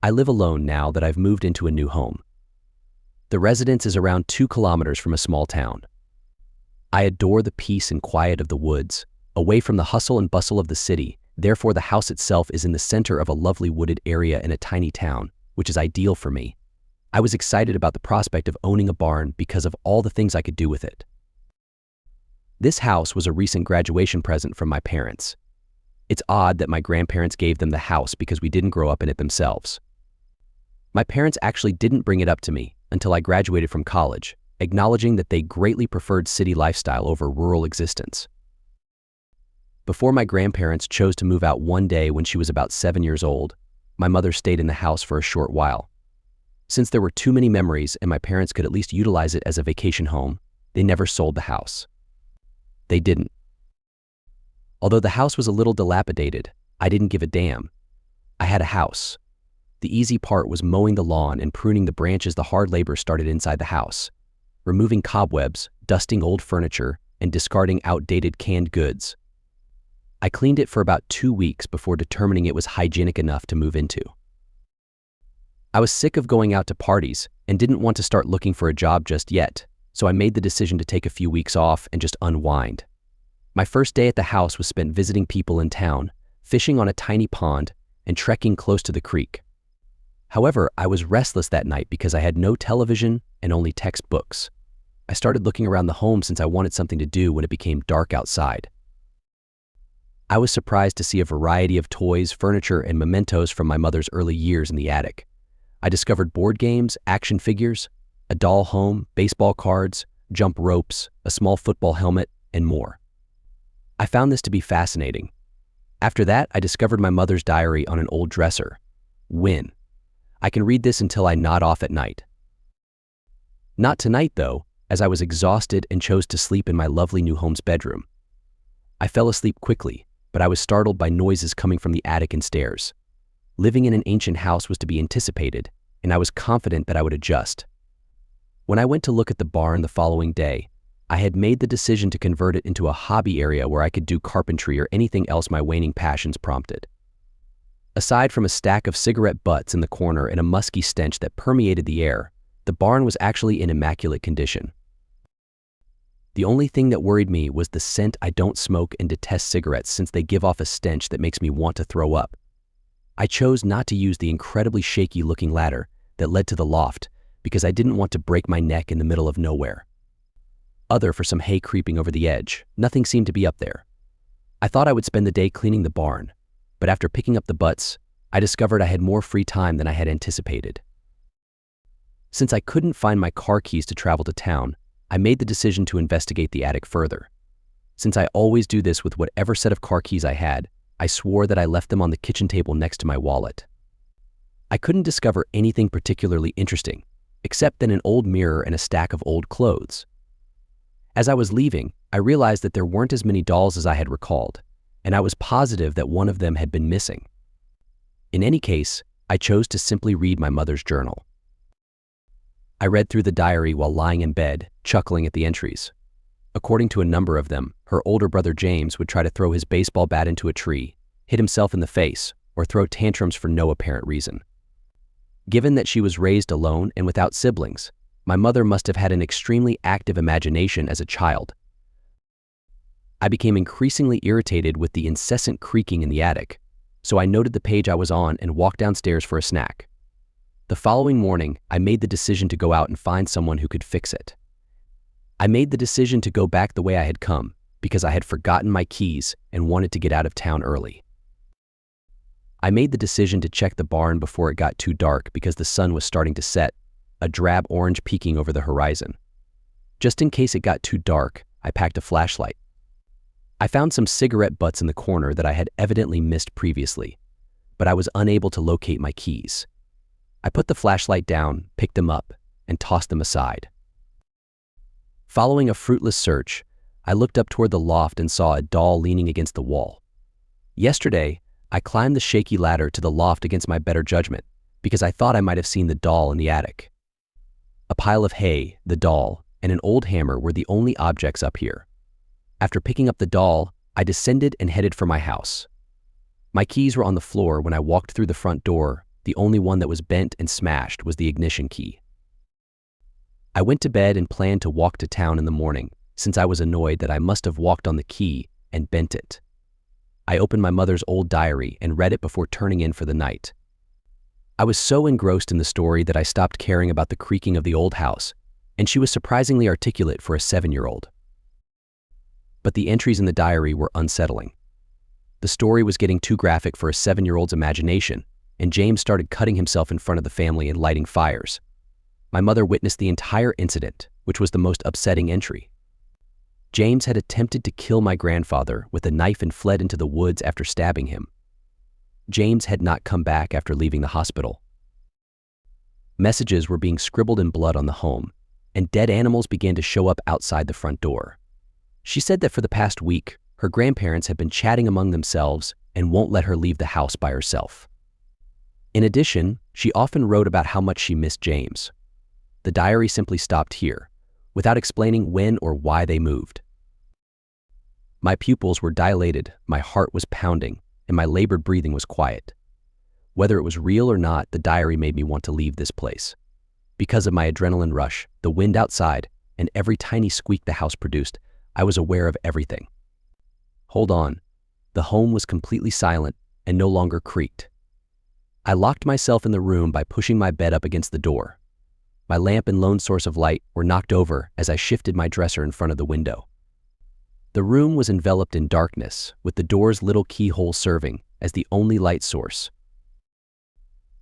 I live alone now that I've moved into a new home. The residence is around 2 kilometers from a small town. I adore the peace and quiet of the woods, away from the hustle and bustle of the city. Therefore, the house itself is in the center of a lovely wooded area in a tiny town, which is ideal for me. I was excited about the prospect of owning a barn because of all the things I could do with it. This house was a recent graduation present from my parents. It's odd that my grandparents gave them the house because we didn't grow up in it themselves. My parents actually didn't bring it up to me until I graduated from college, acknowledging that they greatly preferred city lifestyle over rural existence. Before my grandparents chose to move out one day when she was about 7 years old, my mother stayed in the house for a short while. Since there were too many memories and my parents could at least utilize it as a vacation home, they never sold the house. They didn't. Although the house was a little dilapidated, I didn't give a damn. I had a house. The easy part was mowing the lawn and pruning the branches. The hard labor started inside the house, removing cobwebs, dusting old furniture, and discarding outdated canned goods. I cleaned it for about 2 weeks before determining it was hygienic enough to move into. I was sick of going out to parties and didn't want to start looking for a job just yet, so I made the decision to take a few weeks off and just unwind. My first day at the house was spent visiting people in town, fishing on a tiny pond, and trekking close to the creek. However, I was restless that night because I had no television and only textbooks. I started looking around the home since I wanted something to do when it became dark outside. I was surprised to see a variety of toys, furniture, and mementos from my mother's early years in the attic. I discovered board games, action figures, a doll home, baseball cards, jump ropes, a small football helmet, and more. I found this to be fascinating. After that, I discovered my mother's diary on an old dresser. Win. I can read this until I nod off at night. Not tonight, though, as I was exhausted and chose to sleep in my lovely new home's bedroom. I fell asleep quickly, but I was startled by noises coming from the attic and stairs. Living in an ancient house was to be anticipated, and I was confident that I would adjust. When I went to look at the barn the following day, I had made the decision to convert it into a hobby area where I could do carpentry or anything else my waning passions prompted. Aside from a stack of cigarette butts in the corner and a musky stench that permeated the air, the barn was actually in immaculate condition. The only thing that worried me was the scent. I don't smoke and detest cigarettes since they give off a stench that makes me want to throw up. I chose not to use the incredibly shaky-looking ladder that led to the loft because I didn't want to break my neck in the middle of nowhere. Other for some hay creeping over the edge, nothing seemed to be up there. I thought I would spend the day cleaning the barn, but after picking up the butts, I discovered I had more free time than I had anticipated. Since I couldn't find my car keys to travel to town, I made the decision to investigate the attic further. Since I always do this with whatever set of car keys I had, I swore that I left them on the kitchen table next to my wallet. I couldn't discover anything particularly interesting, except then an old mirror and a stack of old clothes. As I was leaving, I realized that there weren't as many dolls as I had recalled, and I was positive that one of them had been missing. In any case, I chose to simply read my mother's journal. I read through the diary while lying in bed, chuckling at the entries. According to a number of them, her older brother James would try to throw his baseball bat into a tree, hit himself in the face, or throw tantrums for no apparent reason. Given that she was raised alone and without siblings, my mother must have had an extremely active imagination as a child. I became increasingly irritated with the incessant creaking in the attic, so I noted the page I was on and walked downstairs for a snack. The following morning, I made the decision to go out and find someone who could fix it. I made the decision to go back the way I had come because I had forgotten my keys and wanted to get out of town early. I made the decision to check the barn before it got too dark because the sun was starting to set, a drab orange peeking over the horizon. Just in case it got too dark, I packed a flashlight. I found some cigarette butts in the corner that I had evidently missed previously, but I was unable to locate my keys. I put the flashlight down, picked them up, and tossed them aside. Following a fruitless search, I looked up toward the loft and saw a doll leaning against the wall. Yesterday, I climbed the shaky ladder to the loft against my better judgment because I thought I might have seen the doll in the attic. A pile of hay, the doll, and an old hammer were the only objects up here. After picking up the doll, I descended and headed for my house. My keys were on the floor when I walked through the front door, the only one that was bent and smashed was the ignition key. I went to bed and planned to walk to town in the morning, since I was annoyed that I must have walked on the key and bent it. I opened my mother's old diary and read it before turning in for the night. I was so engrossed in the story that I stopped caring about the creaking of the old house, and she was surprisingly articulate for a 7-year-old. But the entries in the diary were unsettling. The story was getting too graphic for a 7-year-old's imagination, and James started cutting himself in front of the family and lighting fires. My mother witnessed the entire incident, which was the most upsetting entry. James had attempted to kill my grandfather with a knife and fled into the woods after stabbing him. James had not come back after leaving the hospital. Messages were being scribbled in blood on the home, and dead animals began to show up outside the front door. She said that for the past week, her grandparents have been chatting among themselves and won't let her leave the house by herself. In addition, she often wrote about how much she missed James. The diary simply stopped here, without explaining when or why they moved. My pupils were dilated, my heart was pounding, and my labored breathing was quiet. Whether it was real or not, the diary made me want to leave this place. Because of my adrenaline rush, the wind outside, and every tiny squeak the house produced, I was aware of everything. Hold on. The home was completely silent and no longer creaked. I locked myself in the room by pushing my bed up against the door. My lamp and lone source of light were knocked over as I shifted my dresser in front of the window. The room was enveloped in darkness, with the door's little keyhole serving as the only light source.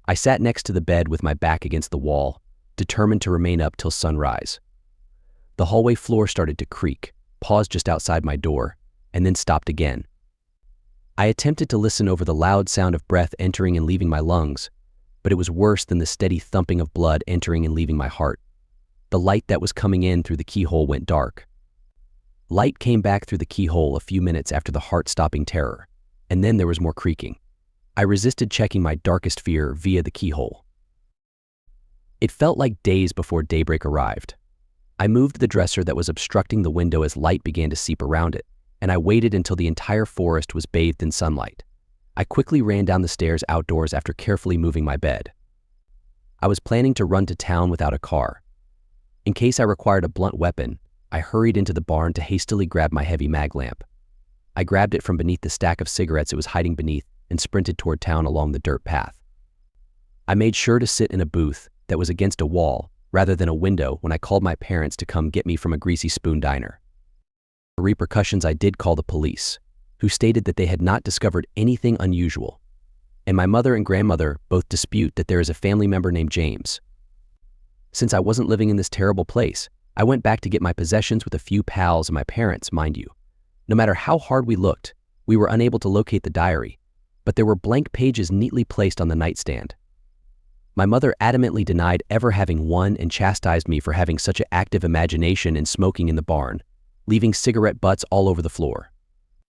I sat next to the bed with my back against the wall, determined to remain up till sunrise. The hallway floor started to creak, paused just outside my door, and then stopped again. I attempted to listen over the loud sound of breath entering and leaving my lungs, but it was worse than the steady thumping of blood entering and leaving my heart. The light that was coming in through the keyhole went dark. Light came back through the keyhole a few minutes after the heart-stopping terror, and then there was more creaking. I resisted checking my darkest fear via the keyhole. It felt like days before daybreak arrived. I moved the dresser that was obstructing the window as light began to seep around it, and I waited until the entire forest was bathed in sunlight. I quickly ran down the stairs outdoors after carefully moving my bed. I was planning to run to town without a car. In case I required a blunt weapon, I hurried into the barn to hastily grab my heavy mag lamp. I grabbed it from beneath the stack of cigarettes it was hiding beneath and sprinted toward town along the dirt path. I made sure to sit in a booth that was against a wall rather than a window when I called my parents to come get me from a Greasy Spoon diner. For repercussions, I did call the police, who stated that they had not discovered anything unusual, and my mother and grandmother both dispute that there is a family member named James. Since I wasn't living in this terrible place, I went back to get my possessions with a few pals and my parents, mind you. No matter how hard we looked, we were unable to locate the diary, but there were blank pages neatly placed on the nightstand. My mother adamantly denied ever having one and chastised me for having such an active imagination and smoking in the barn, leaving cigarette butts all over the floor.